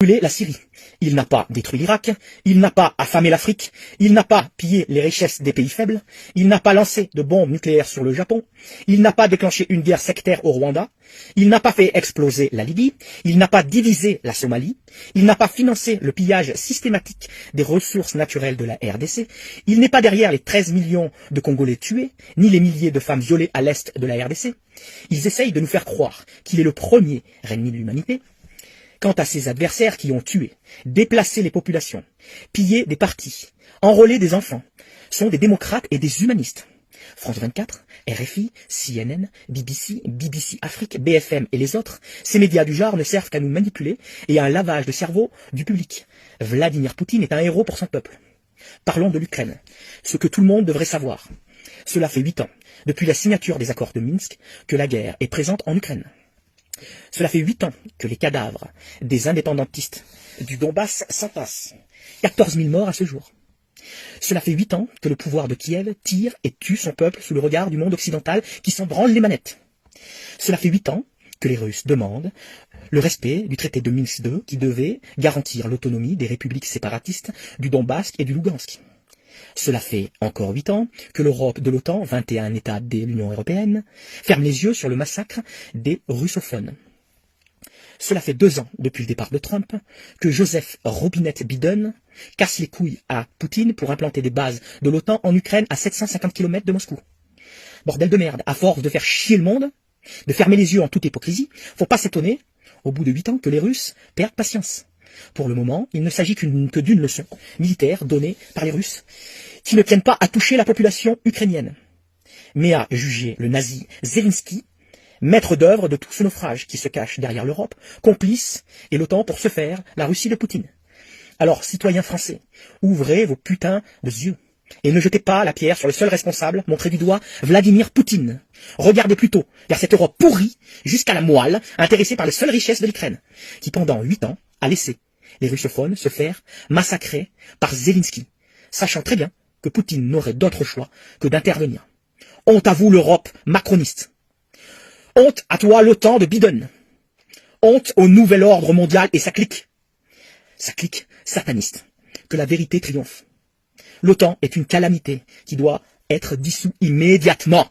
brûlé la Syrie. Il n'a pas détruit l'Irak, il n'a pas affamé l'Afrique, il n'a pas pillé les richesses des pays faibles, il n'a pas lancé de bombes nucléaires sur le Japon, il n'a pas déclenché une guerre sectaire au Rwanda, il n'a pas fait exploser la Libye, il n'a pas divisé la Somalie, il n'a pas financé le pillage systématique des ressources naturelles de la RDC, il n'est pas derrière les 13 millions de Congolais tués, ni les milliers de femmes violées à l'est de la RDC. Ils essayent de nous faire croire qu'il est le premier ennemi de l'humanité. Quant à ses adversaires qui ont tué, déplacé les populations, pillé des partis, enrôlé des enfants, sont des démocrates et des humanistes. France 24, RFI, CNN, BBC, BBC Afrique, BFM et les autres, ces médias du genre ne servent qu'à nous manipuler et à un lavage de cerveau du public. Vladimir Poutine est un héros pour son peuple. Parlons de l'Ukraine, ce que tout le monde devrait savoir. Cela fait 8 ans, depuis la signature des accords de Minsk, que la guerre est présente en Ukraine. Cela fait 8 ans que les cadavres des indépendantistes du Donbass s'entassent. 14 000 morts à ce jour. Cela fait 8 ans que le pouvoir de Kiev tire et tue son peuple sous le regard du monde occidental qui s'en branle les manettes. Cela fait 8 ans que les Russes demandent le respect du traité de Minsk II qui devait garantir l'autonomie des républiques séparatistes du Donbass et du Lugansk. Cela fait encore 8 ans que l'Europe de l'OTAN, 21 États de l'Union européenne, ferme les yeux sur le massacre des russophones. Cela fait 2 ans, depuis le départ de Trump, que Joseph Robinette Biden casse les couilles à Poutine pour implanter des bases de l'OTAN en Ukraine à 750 km de Moscou. Bordel de merde, à force de faire chier le monde, de fermer les yeux en toute hypocrisie, faut pas s'étonner, au bout de 8 ans, que les Russes perdent patience. Pour le moment, il ne s'agit que d'une leçon militaire donnée par les Russes, qui ne tiennent pas à toucher la population ukrainienne, mais à juger le nazi Zelensky, maître d'œuvre de tout ce naufrage qui se cache derrière l'Europe, complice, et l'OTAN pour se faire la Russie de Poutine. Alors, citoyens français, ouvrez vos putains de yeux, et ne jetez pas la pierre sur le seul responsable, montré du doigt, Vladimir Poutine. Regardez plutôt vers cette Europe pourrie, jusqu'à la moelle, intéressée par les seules richesses de l'Ukraine, qui pendant 8 ans a laissé les russophones se faire massacrer par Zelensky, sachant très bien que Poutine n'aurait d'autre choix que d'intervenir. Honte à vous l'Europe macroniste. Honte à toi l'OTAN de Biden. Honte au nouvel ordre mondial et sa clique sataniste. Que la vérité triomphe. L'OTAN est une calamité qui doit être dissoute immédiatement.